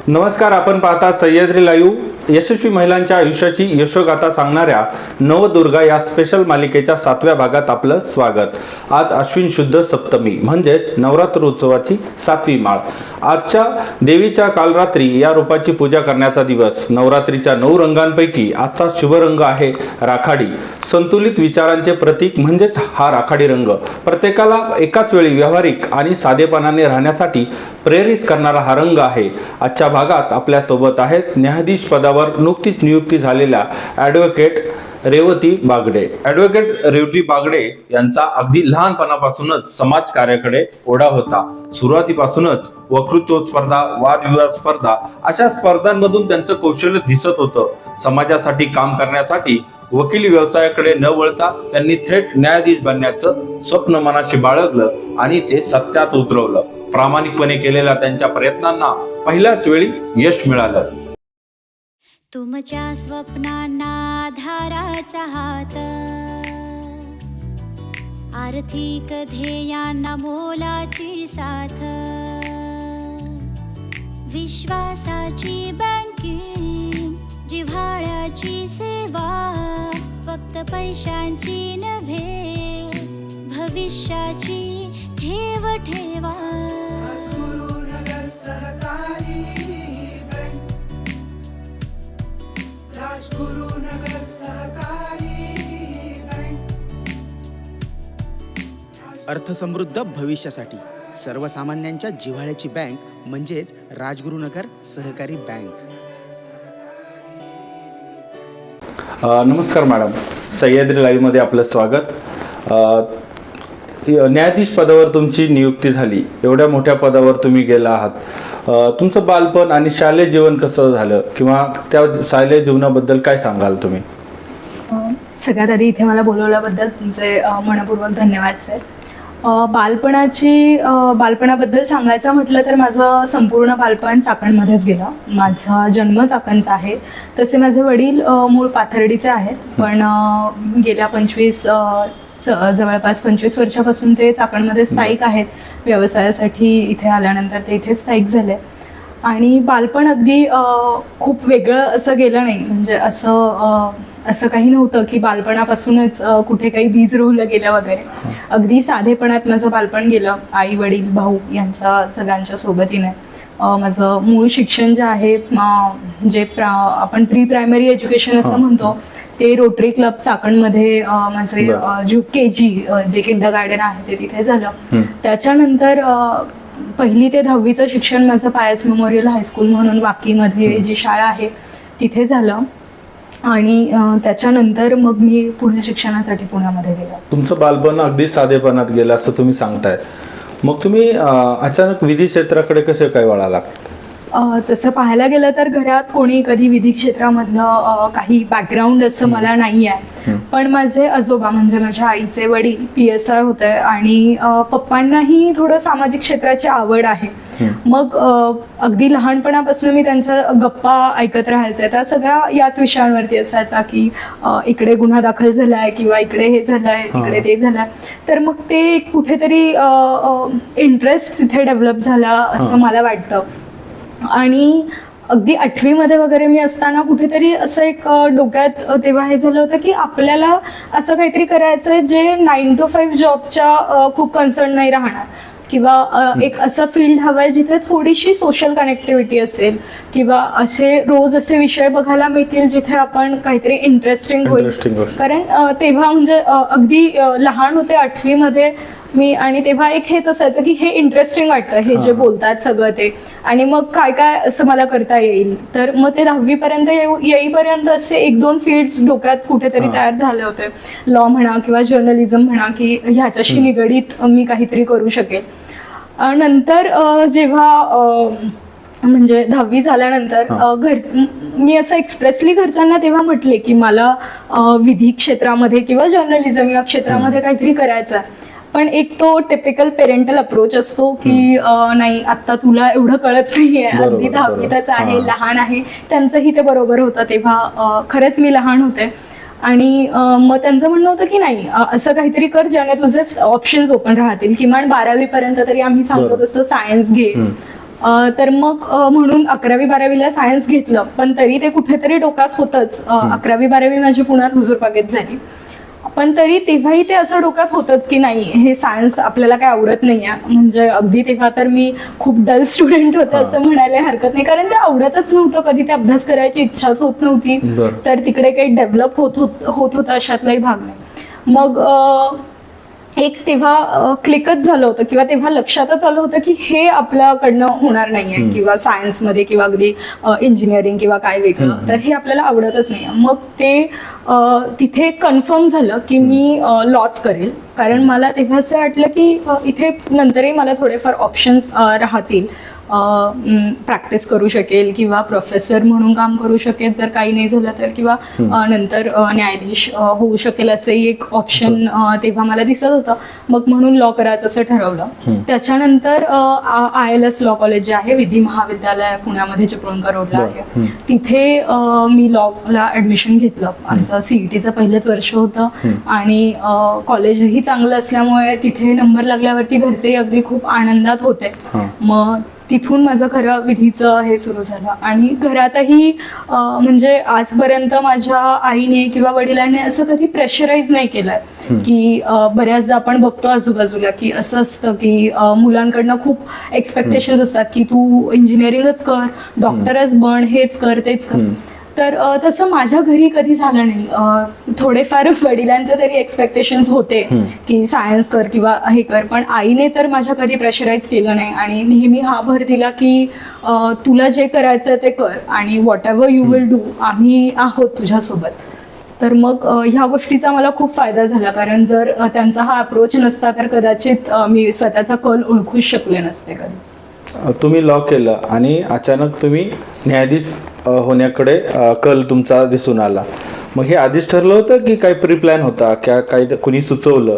नमस्कार, आपण पाहता सह्याद्री लाईव्ह. यशस्वी महिलांच्या आयुष्याची यशोगाथा सांगणाऱ्या नवदुर्गा या स्पेशल मालिकेच्या 7व्या भागात आपलं स्वागत. आज अश्विन शुद्ध सप्तमी म्हणजेच नवरात्र उत्सवाची 7वी माळ. आजच्या देवीच्या कालरात्री या रूपाची पूजा करण्याचा दिवस. नवरात्रीच्या 9 रंगांपैकी आजचा शुभ रंग आहे राखाडी. संतुलित विचारांचे प्रतीक म्हणजेच हा राखाडी रंग प्रत्येकाला एकाच वेळी व्यावहारिक आणि साधेपणाने राहण्यासाठी प्रेरित करणारा हा रंग आहे. आजच्या भागात आपल्या सोबत आहेत न्यायाधीश पदावर नुकतीच नियुक्ती झालेल्या ॲडव्होकेट रेवती बागडे. ॲडव्होकेट रेवती बागडे यांचा अगदी लहानपणापासूनच समाज कार्याकडे ओढा होता. सुरुवातीपासूनच वक्तृत्व स्पर्धा, वादविवाद स्पर्धा अशा स्पर्धांमधून त्यांचं कौशल्य दिसत होतं. समाजासाठी काम करण्यासाठी वकिली व्यवसायाकडे न वळता त्यांनी थेट न्यायाधीश बनण्याचं स्वप्न मनाशी बाळगलं आणि ते सत्यात उतरवलं. प्रामाणिकपणे केलेल्या त्यांच्या प्रयत्नांना पहिल्याच वेळी यश मिळालं. तुमच्या स्वप्नांना आधाराचा हात, आर्थिक ध्येयांना मोलाची साथ, विश्वासाची बँकिंग, जिव्हाळ्याची सेवा, फक्त पैशांची नव्हे, भविष्याची ठेव ठेवा. अर्थसमृद्ध भविष्यासाठी सर्वसामान्यांच्या जिव्हाळ्याची बँक म्हणजेच राजगुरुनगर सहकारी बँक. नमस्कार मॅडम, सह्याद्री लाईव्ह मध्ये आपलं स्वागत. न्यायाधीश पदावर तुमची नियुक्ती झाली. एवढ्या मोठ्या पदावर तुम्ही गेला आहात. तुमचं बालपण आणि शालेय जीवन कसं झालं किंवा त्या शालेय जीवनाबद्दल काय सांगाल तुम्ही? सगळ्यात आधी इथे मला बोलवल्याबद्दल तुमचे मनपूर्वक धन्यवाद सर. बालपणाबद्दल सांगायचं म्हटलं तर माझं संपूर्ण बालपण चाकणमध्येच गेलं. माझा जन्म चाकणचा आहे. तसे माझे वडील मूळ पाथर्डीचे आहेत, पण गेल्या जवळपास 25 वर्षापासून ते चाकणमध्ये स्थायिक आहेत. व्यवसायासाठी इथे आल्यानंतर ते इथे स्थायिक झाले. आणि बालपण अगदी खूप वेगळं असं गेलं नाही. म्हणजे असं काही नव्हतं की बालपणापासूनच कुठे काही बीज रोवलं गेलं वगैरे. अगदी साधेपणात माझं बालपण गेलं. आई वडील भाऊ यांच्या सगळ्यांच्या सोबतीने. माझं मूळ शिक्षण जे आहे, जे आपण प्री प्रायमरी एज्युकेशन असं म्हणतो, ते रोटरी क्लब चाकणमध्ये माझे KG जे किंडरगार्टन आहे ते तिथे झालं. त्याच्यानंतर 1ली ते 10वीचं शिक्षण माझं पायस मेमोरियल हायस्कूल म्हणून वाकीमध्ये जी शाळा आहे तिथे झालं. आणि त्याच्यानंतर मग मी पुढील शिक्षणासाठी पुण्यामध्ये गेले. तुमचं बालपण अगदी साधेपणात गेलं असं तुम्ही सांगताय. मग तुम्ही अचानक विधी क्षेत्राकडे कसे काय वळाला? तसं पाहायला गेलं तर घरात कोणी कधी विधी क्षेत्रामधलं काही बॅकग्राऊंड असं मला नाही आहे. पण माझे आजोबा म्हणजे माझ्या आईचे वडील PSI होते आणि पप्पांनाही थोडं सामाजिक क्षेत्राची आवड आहे. मग अगदी लहानपणापासून मी त्यांच्या गप्पा ऐकत राहायचे. त्या सगळ्या याच विषयांवरती असायचा की इकडे गुन्हा दाखल झालाय किंवा इकडे हे झालंय, इकडे ते झालंय. तर मग ते कुठेतरी इंटरेस्ट तिथे डेव्हलप झाला असं मला वाटतं. आणि अगदी 8वीमध्ये वगैरे मी असताना कुठेतरी असं एक डोक्यात तेव्हा हे झालं होतं की आपल्याला असं काहीतरी करायचं जे 9 to 5 जॉबच्या खूप कन्सर्न नाही राहणार, किंवा एक असं फील्ड हवंय जिथे थोडीशी सोशल कनेक्टिव्हिटी असेल, किंवा रोज असे विषय बघायला मिळतील जिथे आपण काहीतरी इंटरेस्टिंग होईल. कारण तेव्हा म्हणजे अगदी लहान होते 8वीमध्ये मी, आणि तेव्हा एक हेच असायचं की हे इंटरेस्टिंग वाटतं, हे जे बोलतात सगळं ते, आणि मग काय काय असं मला करता येईल. तर मग ते 10वीपर्यंत येईपर्यंत असे 1-2 फील्ड्स डोक्यात कुठेतरी तयार झाले होते. लॉ म्हणा किंवा जर्नलिझम म्हणा, की ह्याच्याशी निगडीत मी काहीतरी करू शकेल. नंतर जेव्हा म्हणजे 10वी झाल्यानंतर मी असं एक्सप्रेसली घरच्यांना तेव्हा म्हटले की मला विधी क्षेत्रामध्ये किंवा जर्नलिझम या क्षेत्रामध्ये काहीतरी करायचं आहे. पण एक तो टिपिकल पेरेंटल अप्रोच असतो की नाही, आता तुला एवढं कळत नाहीये, अगदी 10वीतच आहे, लहान आहे. त्यांचंही ते बरोबर होतं. तेव्हा खरंच मी लहान होते. आणि मग त्यांचं म्हणणं होतं की नाही, असं काहीतरी कर ज्याने तुझे ऑप्शन्स ओपन राहतील. किमान 12वी पर्यंत तरी आम्ही सांगतो तसं सायन्स घे, तर मग म्हणून 11वी-12वीला सायन्स घेतलं, पण तरी ते कुठेतरी डोक्यात होतंच. 11वी-12वी माझी पुण्यात हुजूर बागेत झाली, पण तरी तेव्हाही ते असं डोक्यात होतंच की नाही, हे सायन्स आपल्याला काय आवडत नाहीये. म्हणजे अगदी तेव्हा तर मी खूप डल स्टुडंट होते असं म्हणायला हरकत नाही, कारण ते आवडतच नव्हतं, कधी ते अभ्यास करायची इच्छाच होत नव्हती. तर तिकडे काही डेव्हलप होत होतं अशातलाही भाग नाही. मग एक तेव्हा क्लिकच झालं होतं किंवा तेव्हा लक्षातच आलं होतं की हे आपल्याकडनं होणार नाहीये, किंवा सायन्समध्ये किंवा अगदी इंजिनिअरिंग किंवा काय वेगळं, तर हे आपल्याला आवडतच नाही. मग ते तिथे कन्फर्म झालं की मी लॉच करेल, कारण मला तेव्हा असं वाटलं की इथे नंतरही मला थोडेफार ऑप्शन्स राहतील. प्रॅक्टिस करू शकेल किंवा प्रोफेसर म्हणून काम करू शकेल जर काही नाही झालं तर, किंवा नंतर न्यायाधीश होऊ शकेल असंही एक ऑप्शन तेव्हा मला दिसत होतं. मग म्हणून लॉ करायचं असं ठरवलं. त्याच्यानंतर ILS लॉ कॉलेज जे आहे, विधी महाविद्यालय पुण्यामध्ये चिपळूणकर रोडला आहे, तिथे मी लॉला ऍडमिशन घेतलं. आमचं CETचं पहिलंच वर्ष होतं आणि कॉलेजही चांगलं असल्यामुळे तिथे नंबर लागल्यावरती घरचे अगदी खूप आनंदात होते. मग तिथून माझं खरं विधीचं हे सुरू झालं. आणि घरातही म्हणजे आजपर्यंत माझ्या आईने किंवा वडिलांनी असं कधी प्रेशराईज नाही केलंय की बऱ्याचदा आपण बघतो आजूबाजूला की असं असतं की मुलांकडनं खूप एक्सपेक्टेशन्स असतात की तू इंजिनिअरिंगच कर, डॉक्टरच बन, हेच कर तेच कर. तर तसं माझ्या घरी कधी झालं नाही. थोडेफार वडिलांचे तरी एक्सपेक्टेशन्स होते की सायन्स कर किंवा हे कर, पण आईने तर माझ्या कधी प्रेशराईज केलं नाही आणि नेहमी हा भर दिला की तुला जे करायचं ते कर आणि what ever you will do, आम्ही आहोत तुझ्यासोबत. तर मग ह्या गोष्टीचा मला खूप फायदा झाला, कारण जर त्यांचा हा अप्रोच नसता तर कदाचित मी स्वतःचा कल ओळखूच शकले नसते कधी. तुम्ही लॉ केलं आणि अचानक तुम्ही न्यायाधीश होण्याकडे कल तुमचा दिसून आला. मग हे आधीच ठरलं होतं की काही प्री प्लॅन होता, काही कुणी सुचवलं?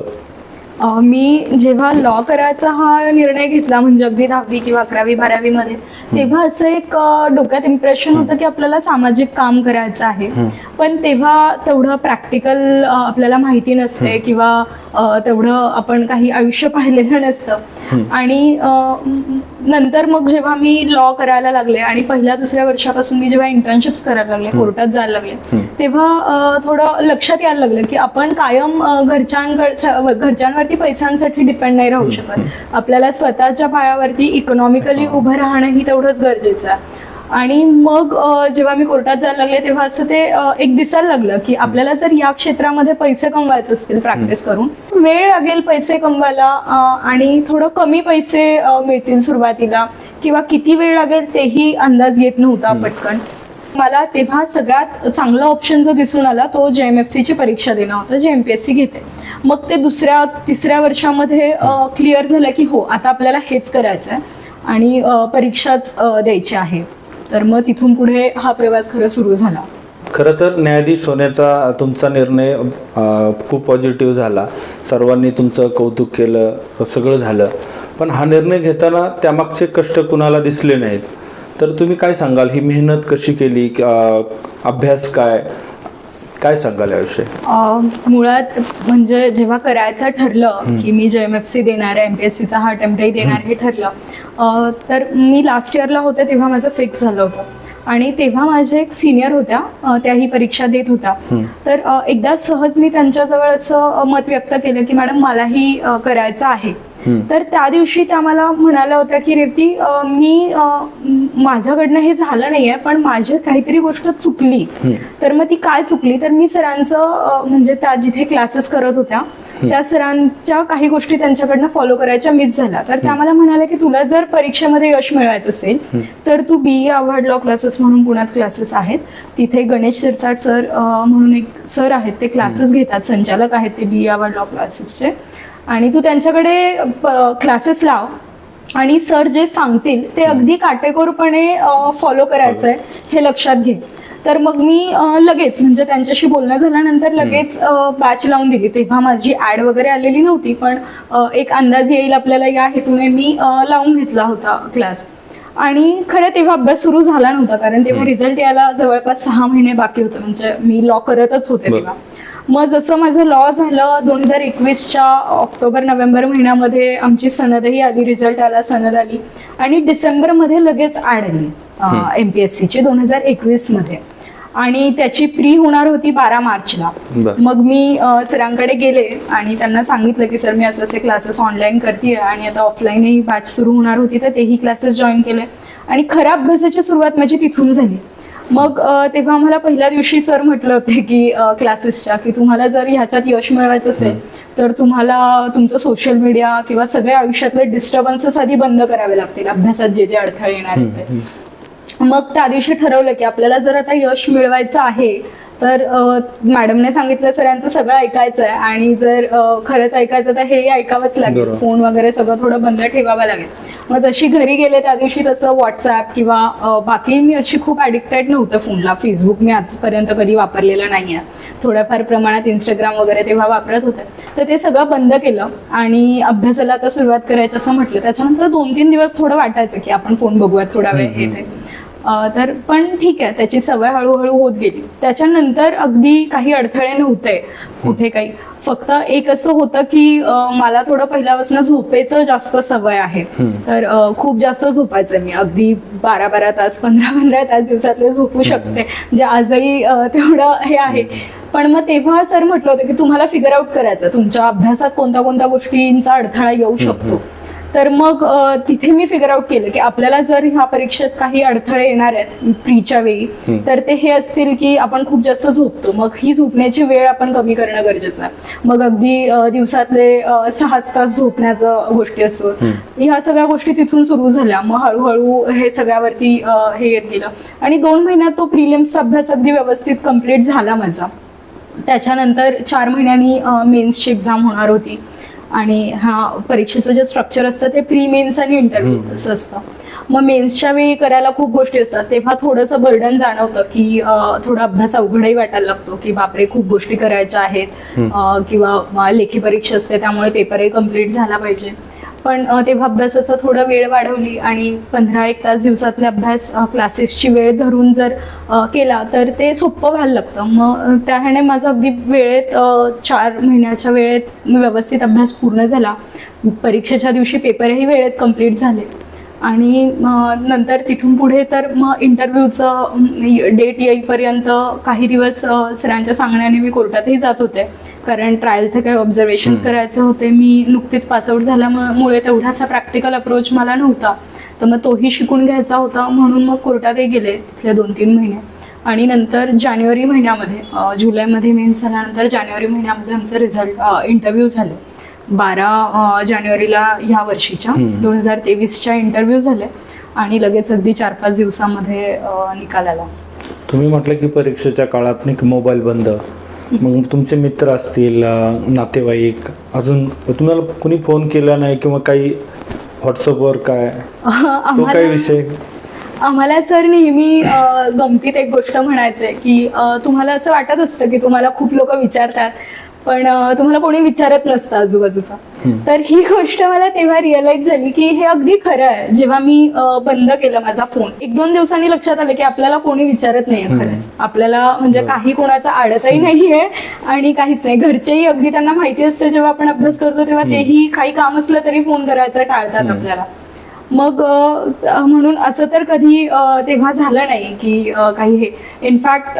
मी जेव्हा लॉ करायचा हा निर्णय घेतला, म्हणजे अगदी 10वी किंवा 11वी-12वी मध्ये, तेव्हा असं एक डोक्यात इम्प्रेशन होतं की आपल्याला सामाजिक काम करायचं आहे, पण तेव्हा तेवढं प्रॅक्टिकल आपल्याला माहिती नसते किंवा तेवढं आपण काही आयुष्य पाहिलेलं नसतं. आणि नंतर मग जेव्हा मी लॉ करायला लागले आणि पहिल्या दुसऱ्या वर्षापासून मी जेव्हा इंटर्नशिप्स करायला लागले, कोर्टात जायला लागले, तेव्हा थोडं लक्षात यायला लागलं की आपण कायम घरच्यांवरती पैशांसाठी डिपेंड नाही राहू शकत. आपल्याला स्वतःच्या पायावरती इकॉनॉमिकली उभं राहणं ही तेवढंच गरजेचं आहे. आणि मग जेव्हा मी कोर्टात जायला लागले तेव्हा असं ते एक दिसायला लागलं की आपल्याला जर या क्षेत्रामध्ये पैसे कमवायचे असतील प्रॅक्टिस करून, वेळ लागेल पैसे कमवायला आणि थोडं कमी पैसे मिळतील सुरुवातीला, किंवा किती वेळ लागेल तेही अंदाज येत नव्हता पटकन. मला तेव्हा सगळ्यात चांगला ऑप्शन जो दिसून आला तो JMFC ची परीक्षा देणं होतं, जे MPSC घेते. मग ते तिसऱ्या वर्षामध्ये क्लिअर झालं की हो, आता आपल्याला हेच करायचं आहे आणि परीक्षाच द्यायची आहे. तर मग तिथून पुढे हा प्रवास खरं सुरू झाला. खरं तर न्यायाधीश होण्याचा तुमचा निर्णय खूप पॉझिटिव्ह झाला, सर्वांनी तुमचं कौतुक केलं, सगळं झालं. पण हा निर्णय घेताना त्यामागचे कष्ट कुणाला दिसले नाहीत. तर तुम्ही काय सांगाल, ही मेहनत कशी केली, अभ्यास काय सांगाल याविषयी? मुळात म्हणजे जेव्हा करायचं ठरलं की मी JMFC देणार आहे, MPSCचा हा अटेम्प्टही देणार हे ठरलं, तर मी लास्ट इयरला होते तेव्हा माझं फिक्स झालं होतं. आणि तेव्हा माझ्या एक सिनियर होत्या, त्याही परीक्षा देत होता. तर एकदा सहज मी त्यांच्याजवळ असं मत व्यक्त केलं की मॅडम मलाही करायचं आहे. तर त्या दिवशी त्या मला म्हणाल्या होत्या की रेवती, मी माझ्याकडनं हे झालं नाहीये, पण माझी काहीतरी गोष्ट चुकली. तर मग ती काय चुकली, तर मी सरांचं म्हणजे त्या जिथे क्लासेस करत होत्या त्या सरांच्या काही गोष्टी त्यांच्याकडनं फॉलो करायच्या मिस झाल्या. तर त्या मला म्हणाल्या की तुला जर परीक्षेमध्ये यश मिळवायचं असेल तर तू BE अवॉर्ड लॉ क्लासेस म्हणून पुण्यात क्लासेस आहेत, तिथे गणेश शिरसाट सर म्हणून एक सर आहेत, ते क्लासेस घेतात, संचालक आहेत ते BE अवॉर्ड लॉ क्लासेसचे, आणि तू त्यांच्याकडे क्लासेस लाव आणि सर जे सांगतील ते अगदी काटेकोरपणे फॉलो करायचंय हे लक्षात घे. तर मग मी लगेच म्हणजे त्यांच्याशी बोलणं झाल्यानंतर लगेच बॅच लावून दिली. तेव्हा माझी ऍड वगैरे आलेली नव्हती, पण एक अंदाज येईल आपल्याला या हेतूने मी लावून घेतला होता क्लास. आणि खरं तेव्हा अभ्यास सुरू झाला नव्हता, कारण तेव्हा रिझल्ट यायला जवळपास 6 महिने बाकी होते, म्हणजे मी लॉ करतच होते तेव्हा. मग जसं माझं लॉ झालं 2021च्या ऑक्टोबर-नोव्हेंबर महिन्यामध्ये आमची सनदही आली, रिझल्ट आला, सनद आली आणि डिसेंबरमध्ये लगेच ऍड आली MPSCची 2021 मध्ये आणि त्याची प्री होणार होती 12 मार्चला. बरं. मग मी सरांकडे गेले आणि त्यांना सांगितलं की सर मी असे क्लासेस ऑनलाईन करते आणि आता ऑफलाईनही बॅच सुरू होणार होती, तर तेही क्लासेस जॉईन केले आणि खऱ्या अभ्यासाची सुरुवात माझी तिथून झाली. मग तेव्हा मला पहिल्या दिवशी सर म्हटलं होते की क्लासेसच्या की तुम्हाला जर ह्याच्यात यश मिळवायचं असेल तर तुम्हाला तुमचं सोशल मीडिया किंवा सगळे आयुष्यातले डिस्टर्बन्सेस आधी बंद करावे लागतील, अभ्यासात जे जे अडथळे येणार होते. मग त्या दिवशी ठरवलं की आपल्याला जर आता यश मिळवायचं आहे तर मॅडमने सांगितलं सरांचं सगळं ऐकायचं आहे आणि जर खरंच ऐकायचं तर हेही ऐकावंच लागेल, बरोबर. फोन वगैरे सगळं थोडं बंद ठेवावं लागेल. मग जशी घरी गेले त्या दिवशी तसं व्हॉट्सॲप किंवा बाकी मी अशी खूप ॲडिक्टेड नव्हतं फोनला. फेसबुक मी आजपर्यंत कधी वापरलेलं नाही आहे, थोड्याफार प्रमाणात इंस्टाग्राम वगैरे तेव्हा वापरत होते, तर ते सगळं बंद केलं आणि अभ्यासाला आता सुरुवात करायची असं म्हटलं. त्याच्यानंतर 2-3 दिवस थोडं वाटायचं की आपण फोन बघूयात थोडा वेळ हे ते, तर पण ठीक आहे, त्याची सवय हळूहळू होत गेली. त्याच्यानंतर अगदी काही अडथळे नव्हते कुठे काही, फक्त एक असं होतं की मला थोडं पहिल्यापासून झोपेचं जास्त सवय आहे, तर खूप जास्त झोपायचं मी, अगदी 12-12 तास 15-15 तास दिवसातले झोपू शकते, म्हणजे आजही तेवढं हे आहे. पण मग तेव्हा सर म्हटलं होतं की तुम्हाला फिगर आउट करायचं तुमच्या अभ्यासात कोणत्या कोणत्या गोष्टींचा अडथळा येऊ शकतो. तर मग तिथे मी फिगर आउट केलं की आपल्याला जर ह्या परीक्षेत काही अडथळे येणार आहेत प्रीच्या वेळी तर ते हे असतील की आपण खूप जास्त झोपतो, मग ही झोपण्याची वेळ आपण कमी करणं गरजेचं आहे. मग अगदी दिवसातले 6 तास झोपण्याचं गोष्टी असो, ह्या सगळ्या गोष्टी तिथून सुरू झाल्या. मग हळूहळू हे सगळ्यावरती हे येत गेलं आणि 2 महिन्यात तो प्रिलिम्सचा अभ्यास अगदी व्यवस्थित कम्प्लीट झाला माझा. त्याच्यानंतर 4 महिन्यांनी मेन्सची एक्झाम होणार होती आणि हा परीक्षेचं जे स्ट्रक्चर असतं ते प्री मेन्स आणि इंटरव्ह्यू असं असतं. मग मेन्सच्या वेळी करायला खूप गोष्टी असतात, तेव्हा थोडंसं बर्डन जाणवतं की थोडा अभ्यास अवघडही वाटायला लागतो की बापरे खूप गोष्टी करायच्या आहेत किंवा लेखी परीक्षा असते त्यामुळे पेपरही कम्प्लीट झाला पाहिजे. पण तेव्हा अभ्यासाचा थोडा वेळ वाढवली आणि 15-1 तास दिवसातले अभ्यास क्लासेसची वेळ धरून जर केला तर ते सोपं व्हायला लागतं. मग त्याने माझा अगदी वेळेत 4 महिन्याच्या वेळेत व्यवस्थित अभ्यास पूर्ण झाला. परीक्षेच्या दिवशी पेपरही वेळेत कम्प्लीट झाले आणि नंतर तिथून पुढे तर मग इंटरव्ह्यूचं डेट येईपर्यंत काही दिवस सरांच्या सांगण्याने मी कोर्टातही जात होते, कारण ट्रायलचे काही ऑब्झर्वेशन्स करायचे होते. मी नुकतीच पासआउट झाल्यामुळे तेवढासा प्रॅक्टिकल अप्रोच मला नव्हता, तर मग तोही शिकून घ्यायचा होता, म्हणून मग कोर्टातही गेले तिथले 2-3 महिने. आणि नंतर जानेवारी महिन्यामध्ये, जुलैमध्ये मेन्स झाल्यानंतर जानेवारी महिन्यामध्ये आमचे रिझल्ट इंटरव्ह्यू झाले. 12 जानेवारीला ह्या वर्षीच्या 2023च्या इंटरव्ह्यू झाले आणि लगेच अगदी 4-5 दिवसामध्ये निकाल आला. तुम्ही म्हटलं की परीक्षेच्या काळात नाही मोबाईल बंद, मग तुमचे मित्र असतील, नातेवाईक, अजून तुम्हाला कुणी फोन केला नाही किंवा काही व्हॉट्सअपवर काय तो काही विषय? आम्हाला सर नेहमी गमतीत एक गोष्ट म्हणायचंय की तुम्हाला असं वाटत असतं की तुम्हाला खूप लोक विचारतात पण तुम्हाला कोणी विचारत नसतं आजूबाजूचा. तर ही गोष्ट मला तेव्हा रिअलाइज झाली की हे अगदी खरं आहे. जेव्हा मी बंद केला माझा फोन, 1-2 दिवसांनी लक्षात आलं की आपल्याला कोणी विचारत नाहीये खरंच, आपल्याला म्हणजे काही कोणाचा आडतही नाहीये आणि काहीच नाही. घरचेही अगदी त्यांना माहिती असतं जेव्हा आपण अभ्यास करतो तेव्हा तेही काही काम असलं तरी फोन करायचं टाळतात आपल्याला. मग म्हणून असं तर कधी तेव्हा झालं नाही की काही हे. इनफॅक्ट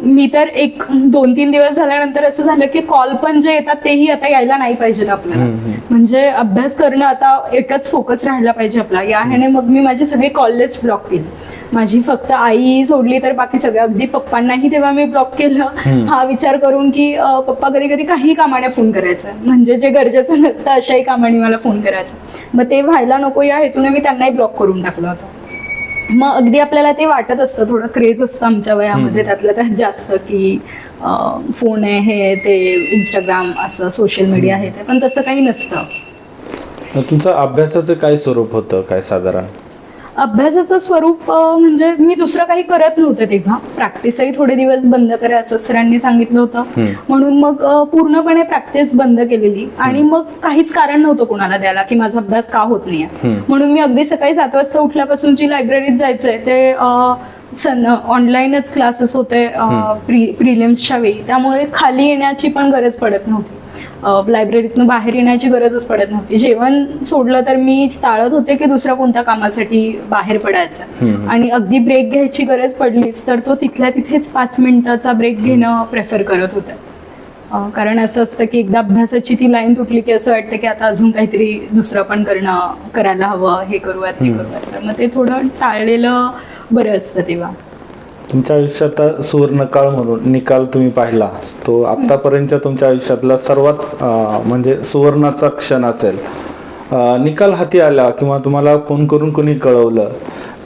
मी तर 1-2-3 दिवस झाल्यानंतर असं झालं की कॉल पण जे येतात तेही आता यायला नाही पाहिजेत आपल्याला, म्हणजे अभ्यास करणं आता एकच फोकस राहायला पाहिजे आपला. या ह्याने मग मी माझी सगळी कॉल लिस्ट ब्लॉक केली. माझी फक्त आई सोडली तर बाकी सगळ्या, अगदी पप्पांनाही तेव्हा मी ब्लॉक केलं, हा विचार करून की पप्पा कधी कधी काही कामाने फोन करायचा, म्हणजे जे गरजेचं नसतं अशाही कामाने मला फोन करायचा. मग ते व्हायला नको या हेतूने मी त्यांनाही ब्लॉक करून टाकलं होतं. मग अगदी आपल्याला ते वाटत असतं, थोडं क्रेज असतं आमच्या वयामध्ये त्यातलं त्यात जास्त की फोन आहे हे ते इंस्टाग्राम असं सोशल मीडिया आहे ते, पण तसं काही नसतं. तुमचं अभ्यासाचं काय स्वरूप होतं काय साधारण? अभ्यासाचं स्वरूप म्हणजे मी दुसरं काही करत नव्हतं तेव्हा. प्रॅक्टिसही थोडे दिवस बंद करा असं सरांनी सांगितलं होतं, म्हणून मग पूर्णपणे प्रॅक्टिस बंद केलेली. आणि मग काहीच कारण नव्हतं कोणाला द्यायला की माझा अभ्यास का होत नाहीये, म्हणून मी अगदी सकाळी 7 वाजता उठल्यापासून जी लायब्ररीत जायचंय ते ऑनलाईनच क्लासेस होते प्रिलिम्सच्या वेळी, त्यामुळे खाली येण्याची पण गरज पडत नव्हती. लायब्ररीतनं बाहेर येण्याची गरजच पडत नव्हती. जेवण सोडलं तर मी टाळत होते की दुसऱ्या कोणत्या कामासाठी बाहेर पडायचं, आणि अगदी ब्रेक घ्यायची गरज पडलीच तर तो तिथल्या तिथेच 5 मिनिटाचा ब्रेक घेणं प्रेफर करत होते. कारण असं असतं की एकदा अभ्यासाची ती लाईन तुटली की असं वाटतं की आता अजून काहीतरी दुसरं पण करायला हवं, हे करूयात ते करूयात. तर मग ते थोडं टाळलेलं बरं असतं तेव्हा. तुमच्या आयुष्यात सुवर्णकाळ म्हणून निकाल तुम्ही पाहिला, तो आतापर्यंतच्या तुमच्या आयुष्यातला सर्वात म्हणजे सुवर्णाचा क्षण असेल. निकाल हाती आला किंवा तुम्हाला फोन करून कोणी कळवलं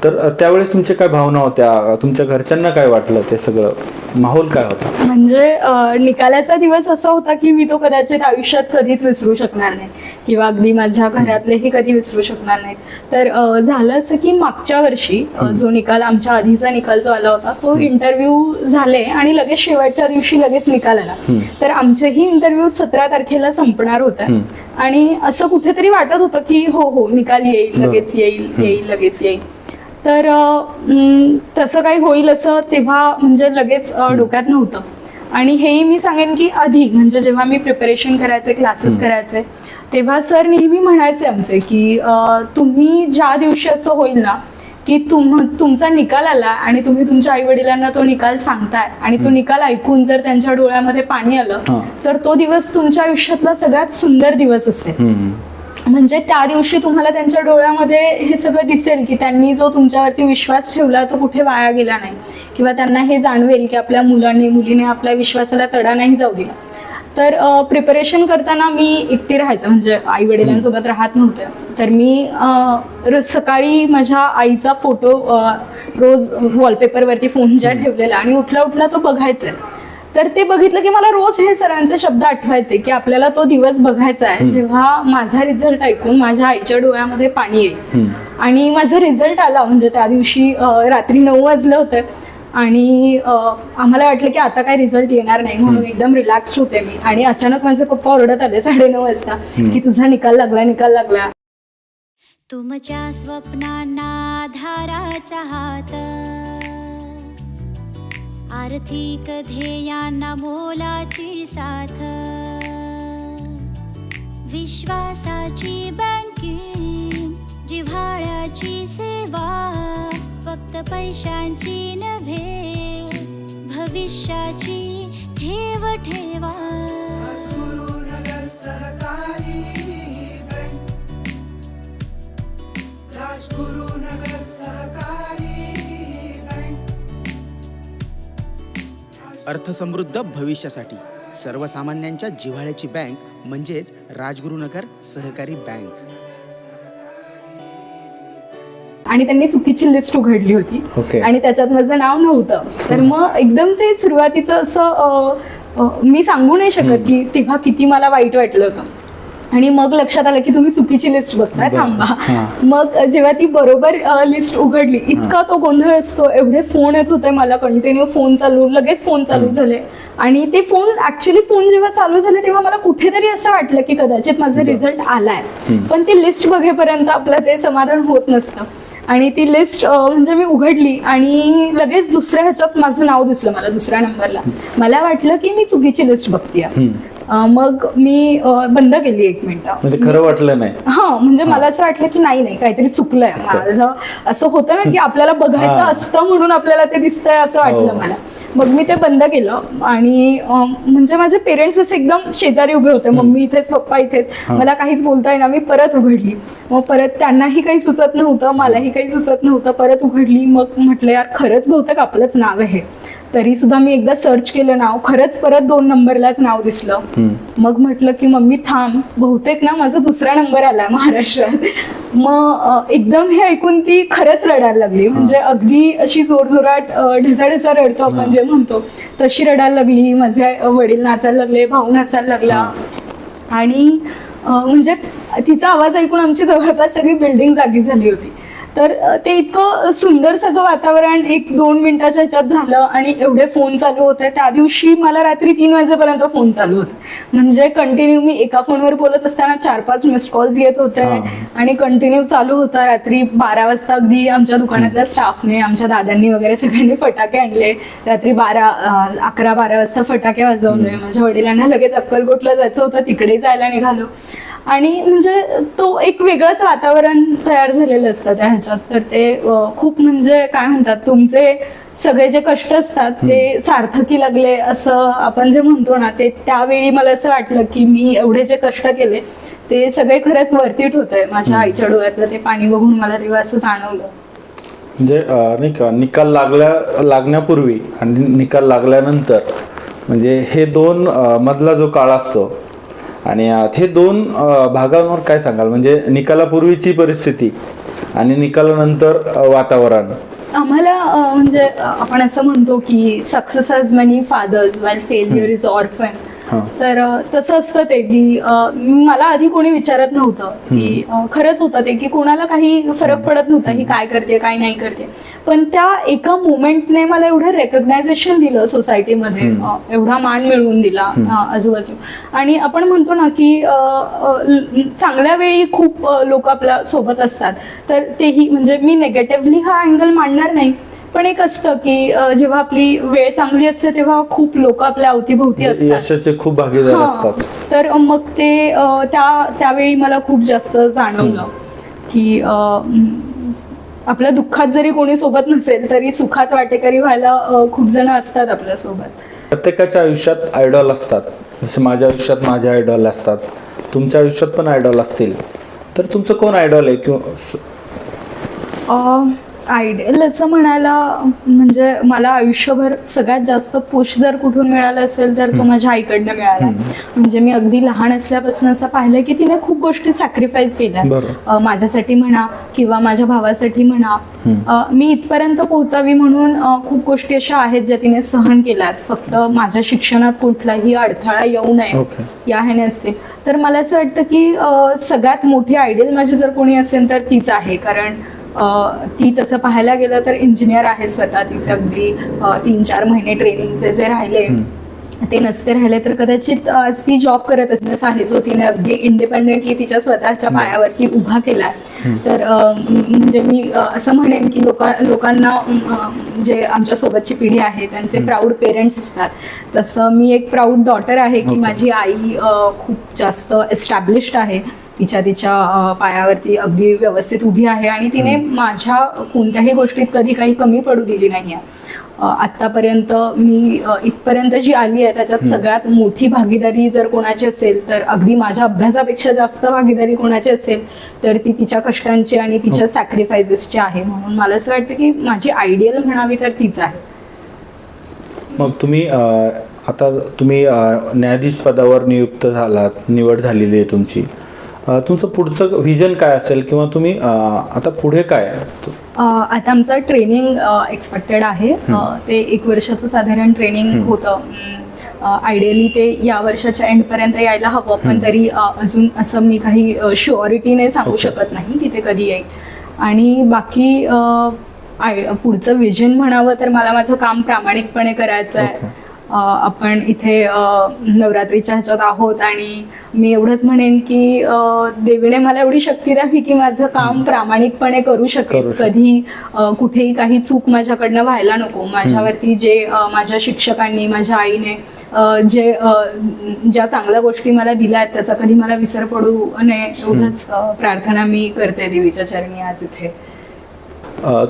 तर त्यावेळेस तुमच्या काय भावना होत्या, तुमच्या घरच्यांना काय वाटलं, ते सगळं माहोल काय होता? म्हणजे निकालाचा दिवस असा होता की मी तो कदाचित आयुष्यात कधीच विसरू शकणार नाही, किंवा अगदी माझ्या घरातलेही कधी विसरू शकणार नाहीत. तर झालं असं की मागच्या वर्षी जो निकाल, आमच्या आधीचा निकाल जो आला होता तो इंटरव्ह्यू झाले आणि लगेच शेवटच्या दिवशी लगेच निकाल आला. तर आमचेही इंटरव्ह्यू 17 तारखेला संपणार होते, आणि असं कुठेतरी वाटत होतं की हो निकाल येईल, लगेच येईल लगेच येईल. तर तसं काही होईल असं तेव्हा म्हणजे लगेच डोक्यात नव्हतं. आणि हेही मी सांगेन की आधी म्हणजे जेव्हा मी प्रिपरेशन करायचे, क्लासेस करायचे, तेव्हा सर नेहमी म्हणायचे आमचे की तुम्ही ज्या दिवशी असं होईल ना की तुमचा निकाल आला आणि तुम्ही तुमच्या आई वडिलांना तो निकाल सांगताय आणि तो निकाल ऐकून जर त्यांच्या डोळ्यामध्ये पाणी आलं तर तो दिवस तुमच्या आयुष्यातला सगळ्यात सुंदर दिवस असेल. म्हणजे त्या दिवशी तुम्हाला त्यांच्या डोळ्यामध्ये हे सगळं दिसेल की त्यांनी जो तुमच्यावरती विश्वास ठेवला तो कुठे वाया गेला नाही, किंवा त्यांना हे जाणवेल की आपल्या मुलीने आपल्या विश्वासाला तडा नाही जाऊ दिला. तर प्रिपरेशन करताना मी एकटी राहायचं, म्हणजे आई वडिलांसोबत राहत नव्हते. तर मी सकाळी माझ्या आईचा फोटो रोज वॉलपेपरवरती फोनच्या ठेवलेला, आणि उठला उठला तो बघायचा. तर ते बघितलं की मला रोज हे सरांचे शब्द आठवायचे की आपल्याला तो दिवस बघायचा आहे जेव्हा माझा रिझल्ट ऐकून माझ्या आईच्या डोळ्यामध्ये पाणी येईल. आणि माझा रिझल्ट आला, म्हणजे त्या दिवशी रात्री 9 वाजलं होतं, आणि आम्हाला वाटलं की आता काय रिझल्ट येणार नाही, म्हणून एकदम रिलॅक्स्ड होते मी. आणि अचानक माझे पप्पा ओरडत आले 9:30 वाजता की तुझा निकाल लागला. तुमच्या स्वप्नांना आधाराचा हात, आर्थिक ध्येयांना मोलाची साथ, विश्वासाची बँकिंग, जिव्हाळ्याची सेवा, फक्त पैशांची नव्हे, भविष्याची ठेव ठेवा. राजगुरुनगर सहकारी बँक, राजगुरुनगर सहकारी बँक. अर्थसमृद्ध भविष्यासाठी सर्वसामान्यांच्या जिव्हाळ्याची बँक म्हणजेच राजगुरुनगर सहकारी बँक. आणि त्यांनी चुकीची लिस्ट उघडली होती Okay. आणि त्याच्यात माझं नाव नव्हतं. तर मग एकदम ते सुरुवातीचं असं मी सांगू नाही शकत की तेव्हा किती मला वाईट वाटलं होतं. आणि मग लक्षात आलं की तुम्ही चुकीची लिस्ट बघताय, थांबा. मग जेव्हा ती बरोबर लिस्ट उघडली, इतका तो गोंधळ असतो, एवढे फोन येत होते मला, कंटिन्यू फोन चालू, लगेच फोन चालू झाले. आणि ते फोन जेव्हा चालू झाले तेव्हा मला कुठेतरी असं वाटलं की कदाचित माझा रिझल्ट आलाय, पण ती लिस्ट बघेपर्यंत आपलं ते समाधान होत नसतं. आणि ती लिस्ट म्हणजे मी उघडली आणि लगेच दुसऱ्या ह्याच्यात माझं नाव दिसलं, मला दुसऱ्या नंबरला. मला वाटलं की मी चुकीची लिस्ट बघतीये. मग मी बंद केली 1 मिनिटं. म्हणजे खरं वाटलं नाही? म्हणजे मला असं वाटलं की नाही काहीतरी चुकलंय माझं. असं होतं ना की आपल्याला बघायचं असतं म्हणून आपल्याला ते दिसतंय असं वाटलं मला. मग मी ते बंद केलं. आणि म्हणजे माझे पेरेंट्स असे एकदम शेजारी उभे होते, मम्मी इथेच पप्पा इथेच, मला काहीच बोलता येईना. मी परत उघडली, मग परत त्यांनाही काही सुचत नव्हतं, मलाही काही सुचत नव्हतं. परत उघडली, मग म्हटलं यार खरंच बहुतेक आपलंच नाव आहे. तरी सुद्धा मी एकदा सर्च केलं नाव, खरंच परत 2 नंबरलाच नाव दिसलं. मग म्हटलं की मम्मी थांब, बहुतेक ना माझा 2रा नंबर आलाय महाराष्ट्रात. मग एकदम हे ऐकून ती खरंच रडायला लागली, म्हणजे अगदी अशी जोरजोराट ढसा रडतो आपण जे म्हणतो तशी रडायला लागली. माझे वडील नाचायला लागले, भाऊ नाचायला लागला. आणि म्हणजे तिचा आवाज ऐकून आमची जवळपास सगळी बिल्डिंग जागी झाली होती. तर ते इतकं सुंदर सगळं वातावरण 1-2 मिनिटाच्या ह्याच्यात झालं आणि एवढे फोन चालू होते. त्या दिवशी मला रात्री 3 वाजेपर्यंत फोन चालू होते. म्हणजे कंटिन्यू मी एका फोनवर बोलत असताना 4-5 मिस्ड कॉल्स येत होते आणि कंटिन्यू चालू होता. रात्री 12 वाजता अगदी आमच्या दुकानातल्या स्टाफने, आमच्या दादांनी वगैरे सगळ्यांनी फटाके आणले. रात्री 11-12 वाजता फटाके वाजवले. माझ्या वडिलांना लगेच अक्कलकोटला जायचं होतं, तिकडे जायला निघालो. आणि म्हणजे तो एक वेगळंच वातावरण तयार झालेलं असतं त्या ह्याच्यात. तर ते खूप म्हणजे काय म्हणतात, तुमचे सगळे जे कष्ट असतात ते सार्थकी लागले असं आपण जे म्हणतो ना, ते त्यावेळी मला असं वाटलं की मी एवढे जे कष्ट केले ते सगळे खरंच वर्थिट होतंय. माझ्या आईच्या डोळ्यातलं ते पाणी बघून मला तेव्हा असं जाणवलं. म्हणजे नाही का, निकाल लागण्यापूर्वी आणि निकाल लागल्यानंतर म्हणजे हे दोन मधला जो काळ असतो आणि हे दोन भागांवर काय सांगाल? म्हणजे निकालापूर्वीची परिस्थिती आणि निकालानंतर वातावरण. आम्हाला म्हणजे आपण असं म्हणतो की success has many fathers while failure is orphan. तर तसं असतं ते की मला आधी कोणी विचारत नव्हतं की खरंच होतं ते की कोणाला काही फरक पडत नव्हता ही काय करते काय नाही करते. पण त्या एका मोमेंटने मला एवढं रेकग्नायझेशन दिलं सोसायटीमध्ये, एवढा मान मिळवून दिला आजूबाजू. आणि आपण म्हणतो ना की चांगल्या वेळी खूप लोक आपल्या सोबत असतात, तर तेही म्हणजे मी नेगेटिव्हली हा अँगल मांडणार नाही. पण एक असतं की जेव्हा आपली वेळ चांगली असते तेव्हा खूप लोक आपल्या अवतीभोवती असतात, यशाचे खूप भागीदार असतात. तर मग ते त्यावेळी मला खूप जास्त जाणवलं की आपल्या दुःखात जरी कोणी सोबत नसेल तरी सुखात वाटेकरी व्हायला खूप जण असतात आपल्या सोबत. प्रत्येकाच्या आयुष्यात आयडॉल असतात. जसे माझ्या आयुष्यात माझे आयडॉल असतात, तुमच्या आयुष्यात पण आयडॉल असतील. तर तुमचं कोण आयडॉल आहे? किंवा आयडियल असं म्हणायला म्हणजे मला आयुष्यभर सगळ्यात जास्त पुश जर कुठून मिळाला असेल तर तो माझ्या आईकडनं मिळाला. म्हणजे मी अगदी लहान असल्यापासून असं पाहिलं की तिने खूप गोष्टी सॅक्रिफाईस केल्या माझ्यासाठी म्हणा किंवा माझ्या भावासाठी म्हणा. मी इथपर्यंत पोहोचावी म्हणून खूप गोष्टी अशा आहेत ज्या तिने सहन केल्यात. फक्त माझ्या शिक्षणात कुठलाही अडथळा येऊ नये या ह्याने असते. तर मला असं वाटतं की सगळ्यात मोठी आयडियल माझी जर कोणी असेल तर तीच आहे. कारण ती तसं पाहायला गेलं तर इंजिनियर आहे स्वतः. तिचे अगदी 3-4 महिने ट्रेनिंगचे जे राहिले ते नसते राहिले तर कदाचित आज ती जॉब करत असण्यास आहे, जो तिने अगदी इंडिपेंडेंटली तिच्या स्वतःच्या पायावरती उभा केला. तर म्हणजे मी असं म्हणेन की लोकांना जे आमच्या सोबतची पिढी आहे त्यांचे प्राऊड पेरेंट्स असतात, तसं मी एक प्राऊड डॉटर आहे की माझी आई खूप जास्त एस्टॅब्लिश्ड आहे. तिच्या पायावरती अगदी व्यवस्थित उभी आहे आणि तिने माझ्या कोणत्याही गोष्टीत कधी काही कमी पडू दिली नाही आहे. आतापर्यंत मी इथपर्यंत जी आली आहे त्याच्यात सगळ्यात मोठी भागीदारी जर कोणाची असेल तर अगदी माझ्या अभ्यासापेक्षा जास्त भागीदारी कोणाची असेल तर ती तिच्या कष्टांची आणि तिच्या सॅक्रिफायसेसची आहे. म्हणून मला असं वाटतं की माझी आयडियल म्हणावी तर तीच आहे. मग तुम्ही न्यायाधीश पदावर निवड झालेली आहे तुमची. तुमचं पुढचं व्हिजन काय असेल किंवा तुम्ही आता पुढे काय? आता आमचं ट्रेनिंग एक्सपेक्टेड आहे. ते 1 वर्षाचं साधारण ट्रेनिंग होतं. आयडियली ते या वर्षाच्या एंडपर्यंत यायला हवं, पण तरी अजून असं मी काही शुअरिटीने सांगू शकत नाही की ते कधी येईल. आणि बाकी पुढचं विजन म्हणावं तर मला माझं काम प्रामाणिकपणे करायचं आहे. आपण इथे नवरात्रीच्या ह्याच्यात आहोत आणि मी एवढंच म्हणेन की देवीने मला एवढी शक्ती द्यावी की माझं काम प्रामाणिकपणे करू शकेल. कधी कुठेही काही चूक माझ्याकडनं व्हायला नको. माझ्यावरती जे माझ्या शिक्षकांनी, माझ्या आईने ज्या चांगल्या गोष्टी मला दिल्या आहेत त्याचा कधी मला विसर पडू नये एवढंच प्रार्थना मी करते देवीच्या चरणी आज इथे.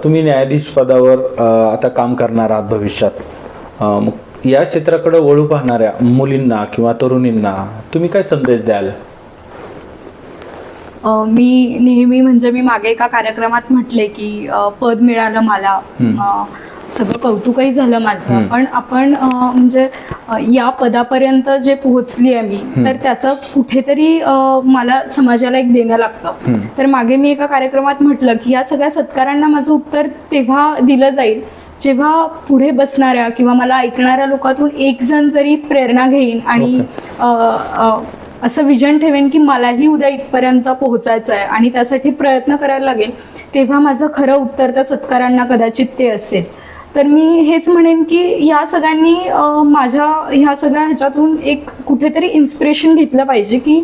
तुम्ही न्यायाधीश पदावर आता काम करणार आहात भविष्यात. मग या क्षेत्राकडे वळू पाहणाऱ्या मुलींना किंवा तरुणींना तुम्ही काय संदेश द्याल? मी नेहमी म्हणजे मी मागे एका कार्यक्रमात म्हटले की पद मिळालं मला, सगळं कौतुकही झालं माझं, पण आपण म्हणजे या पदापर्यंत जे पोहोचली आहे मी तर त्याचं कुठेतरी मला समाजाला एक देणं लागतं. तर मागे मी एका कार्यक्रमात म्हटलं की या सगळ्या सत्कारांना माझं उत्तर तेव्हा दिलं जाईल जेव्हा पुढे बसणाऱ्या किंवा मला ऐकणाऱ्या लोकांतून एक जण जरी प्रेरणा घेईन आणि असं विजन ठेवेन की मलाही उद्या इथपर्यंत पोहोचायचं आहे आणि त्यासाठी प्रयत्न करायला लागेल, तेव्हा माझं खरं उत्तर त्या सत्कारांना कदाचित ते असेल. तर मी हेच म्हणेन की या सगळ्यांनी माझ्या ह्या सगळ्या ह्याच्यातून एक कुठेतरी इन्स्पिरेशन घेतलं पाहिजे की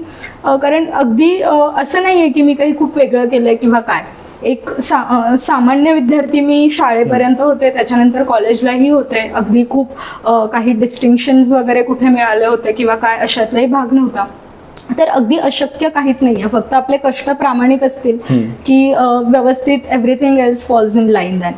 कारण अगदी असं नाही आहे की मी काही खूप वेगळं केलंय किंवा काय. एक सामान्य विद्यार्थी मी शाळेपर्यंत होते, त्याच्यानंतर कॉलेजलाही होते. अगदी खूप काही डिस्टिंक्शन्स वगैरे कुठे मिळाले होते किंवा काय अशातलाही भाग नव्हता. तर अगदी अशक्य काहीच नाहीये, फक्त आपले कष्ट प्रामाणिक असतील की व्यवस्थित everything else falls in line than.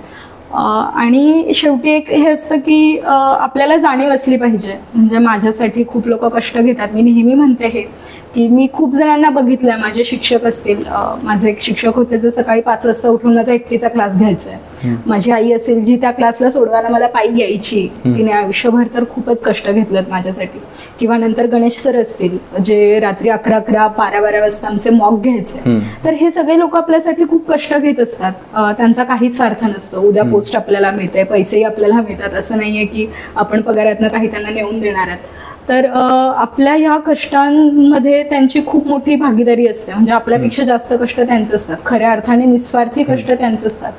आणि शेवटी एक हे असतं की आपल्याला जाणीव असली पाहिजे. म्हणजे माझ्यासाठी खूप लोक कष्ट घेतात. मी नेहमी म्हणते हे की मी खूप जणांना बघितलंय, माझे शिक्षक असतील, माझे एक शिक्षक होते जे सकाळी 5 वाजता उठून माझा एकटीचा क्लास घ्यायचा. माझी आई असेल जी त्या क्लासला सोडवायला मला पायी यायची, तिने आयुष्यभर तर खूपच कष्ट घेतलेत माझ्यासाठी. किंवा नंतर गणेश सर असतील जे रात्री 11-11, 12-12 वाजता आमचे मॉक घ्यायचे. तर हे सगळे लोक आपल्यासाठी खूप कष्ट घेत असतात. त्यांचा काहीच स्वार्थ नसतो. उद्या पोस्ट आपल्याला मिळते, पैसेही आपल्याला मिळतात. असं नाहीये की आपण पगारातनं काही त्यांना नेऊन देणार आहेत. तर आपल्या ह्या कष्टांमध्ये त्यांची खूप मोठी भागीदारी असते. म्हणजे आपल्यापेक्षा जास्त कष्ट त्यांचे असतात, खऱ्या अर्थाने निस्वार्थी कष्ट त्यांचे असतात.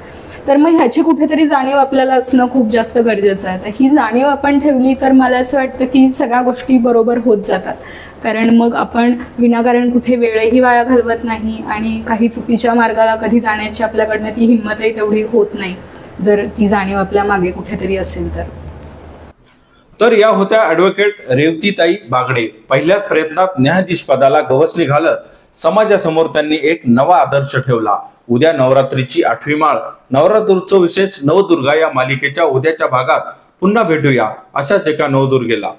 तर मग ह्याची कुठेतरी जाणीव आपल्याला असणं खूप जास्त गरजेचं आहे. तर ही जाणीव आपण ठेवली तर मला असं वाटतं की सगळ्या गोष्टी बरोबर होत जातात. कारण मग आपण विनाकारण कुठे वेळही वाया घालवत नाही आणि काही चुकीच्या मार्गाला कधी जाण्याची आपल्याकडनं ती हिंमतही तेवढी होत नाही, जर ती जाणीव आपल्या मागे कुठेतरी असेल तर. तर या होत्या ॲडव्होकेट रेवतीताई बागडे. पहिल्याच प्रयत्नात न्यायाधीश पदाला गवसणी घालत समाजासमोर त्यांनी एक नवा आदर्श ठेवला. उद्या नवरात्रीची 8वी माळ. नवरात्रोत्सव विशेष नवदुर्गा या मालिकेच्या उद्याच्या भागात पुन्हा भेटूया अशाच एका नवदुर्गेला.